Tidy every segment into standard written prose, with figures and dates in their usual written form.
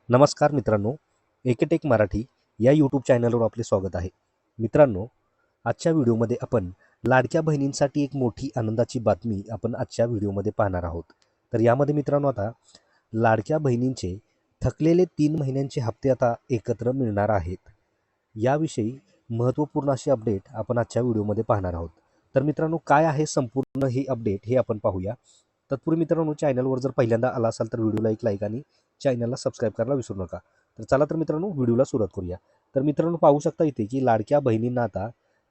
नमस्कार मित्रांनो, एकेटेक मराठी या यूट्यूब चॅनलवर आपले स्वागत आहे. मित्रांनो, आजच्या व्हिडिओमध्ये आपण लाडक्या बहिणींसाठी एक मोठी आनंदाची बातमी आपण आजच्या व्हिडिओमध्ये पाहणार आहोत. तर यामध्ये मित्रांनो आता लाडक्या बहिणींचे थकलेले 3 महिन्यांचे हप्ते आता एकत्र मिळणार आहेत. याविषयी महत्त्वपूर्ण अशी अपडेट आपण आजच्या व्हिडिओमध्ये पाहणार आहोत. तर मित्रांनो, काय आहे संपूर्ण हे अपडेट हे आपण पाहूया. तत्पूर्वी मित्रांनो, चॅनलवर जर पहिल्यांदा आला असाल तर व्हिडिओला एक लाईक आणि चॅनलला सबस्क्राईब करायला विसरू नका. तर चला तर मित्रांनो, व्हिडिओला सुरुवात करूया. तर मित्रांनो, पाहू शकता इथे की लाडक्या बहिणींना आता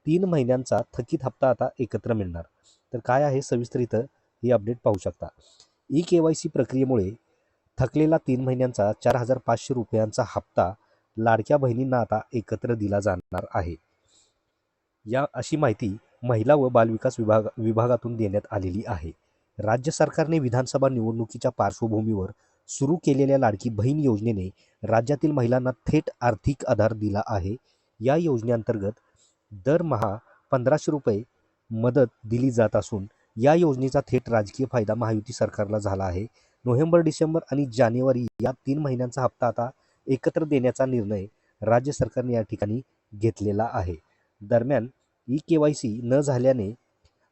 3 महिन्यांचा थकीत हप्ता आता एकत्र मिळणार. तर काय आहे सविस्तर इथं ही अपडेट पाहू शकता. KYC प्रक्रियेमुळे थकलेला 3 महिन्यांचा 4,500 रुपयांचा हप्ता लाडक्या बहिणींना आता एकत्र दिला जाणार आहे. अशी माहिती महिला व बालविकास विभागातून देण्यात आलेली आहे. राज्य सरकारने विधानसभा निवडणुकीच्या पार्श्वभूमीवर सुरू केलेल्या लाडकी बहीण योजनेने राज्यातील महिलांना थेट आर्थिक आधार दिला आहे. या योजनेअंतर्गत दरमहा 1,500 रुपये मदत दिली जात असून या योजनेचा थेट राजकीय फायदा महायुती सरकारला झाला आहे. नोव्हेंबर, डिसेंबर आणि जानेवारी या 3 महिन्यांचा हप्ता आता एकत्र देण्याचा निर्णय राज्य सरकारने या ठिकाणी घेतलेला आहे. दरम्यान KYC न झाल्याने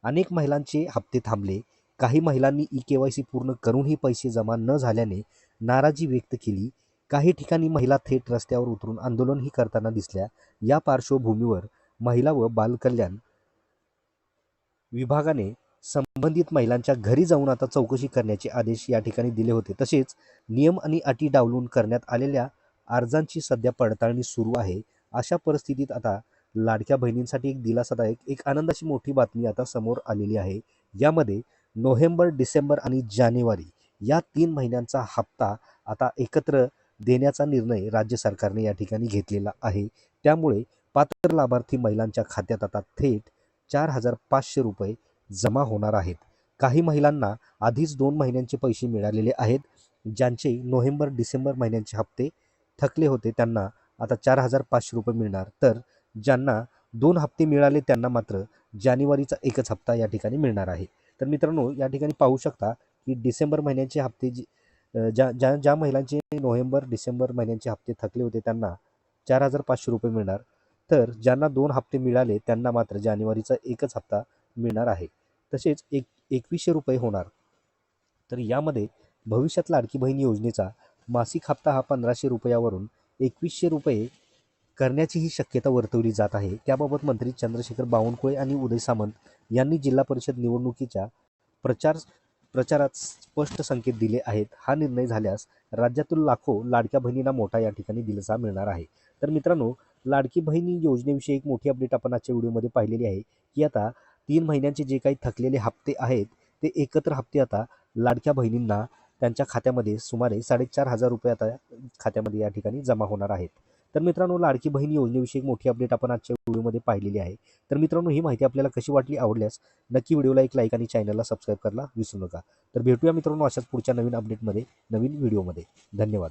अनेक महिलांचे हप्ते थांबले. काही महिलांनी KYC पूर्ण करूनही पैसे जमा न झाल्याने नाराजी व्यक्त केली. काही ठिकाणी महिला थेट रस्त्यावर उतरून आंदोलनही करताना दिसल्या. या पार्श्वभूमीवर महिला व बालकल्याण विभागाने संबंधित महिलांच्या घरी जाऊन आता चौकशी करण्याचे आदेश या ठिकाणी दिले होते. तसेच नियम आणि अटी डावलून करण्यात आलेल्या अर्जांची सध्या पडताळणी सुरू आहे. अशा परिस्थितीत आता लाडक्या बहिणींसाठी एक दिलासादायक एक आनंदाची मोठी बातमी आता समोर आलेली आहे. यामध्ये नोव्हेंबर, डिसेंबर आणि जानेवारी या 3 महिन्यांचा हप्ता आता एकत्र देण्याचा निर्णय राज्य सरकारने या ठिकाणी घेतलेला आहे. त्यामुळे पात्र लाभार्थी महिलांच्या खात्यात आता थेट 4,500 रुपये जमा होणार आहेत. काही महिलांना आधीच 2 महिन्यांचे पैसे मिळालेले आहेत. ज्यांचे नोव्हेंबर, डिसेंबर महिन्यांचे हप्ते थकले होते त्यांना आता 4,500 रुपये मिळणार. तर ज्यांना 2 हप्ते मिळाले त्यांना मात्र जानेवारीचा एकच हप्ता या ठिकाणी मिळणार आहे. तर मित्रांनो, या ठिकाणी पाहू शकता की डिसेंबर महिन्याचे हप्ते ज्या ज्या ज्या महिलांचे नोव्हेंबर, डिसेंबर महिन्यांचे हप्ते थकले होते त्यांना 4,500 रुपये मिळणार. तर ज्यांना 2 हप्ते मिळाले त्यांना मात्र जानेवारीचा एकच हप्ता मिळणार आहे. तसेच 2,100 रुपये होणार. तर यामध्ये भविष्यात लाडकी बहीण योजनेचा मासिक हप्ता हा 1,500 रुपयावरून 2,100 रुपये करण्याचीही शक्यता वर्तवली जात आहे. त्याबाबत मंत्री चंद्रशेखर बावनकुळे आणि उदय सामंत यांनी जिल्हा परिषद निवडणुकीच्या प्रचारात स्पष्ट संकेत दिले आहेत. हा निर्णय झाल्यास राज्यातील लाखो लाडक्या बहिणींना मोठा या ठिकाणी दिलासा मिळणार आहे. तर मित्रांनो, लाडकी बहिणी योजनेविषयी एक मोठी अपडेट आपण आजच्या व्हिडिओमध्ये पाहिलेली आहे की आता 3 महिन्यांचे जे काही थकलेले हप्ते आहेत ते एकत्र हप्ते आता लाडक्या बहिणींना त्यांच्या खात्यामध्ये सुमारे 4,500 रुपये आता खात्यामध्ये या ठिकाणी जमा होणार आहेत. तर मित्रांनो, लाडकी बहीण योजनेविषयी एक मोठी अपडेट आपण आजच्या व्हिडिओमध्ये पाहिलेली आहे. तर मित्रांनो, ही माहिती आपल्याला कशी वाटली, आवडल्यास नक्की व्हिडिओला एक लाईक आणि चॅनलला सबस्क्राईब करायला विसरू नका. तर भेटूया मित्रांनो अशाच पुढच्या नवीन अपडेटमध्ये, नवीन व्हिडिओमध्ये. धन्यवाद.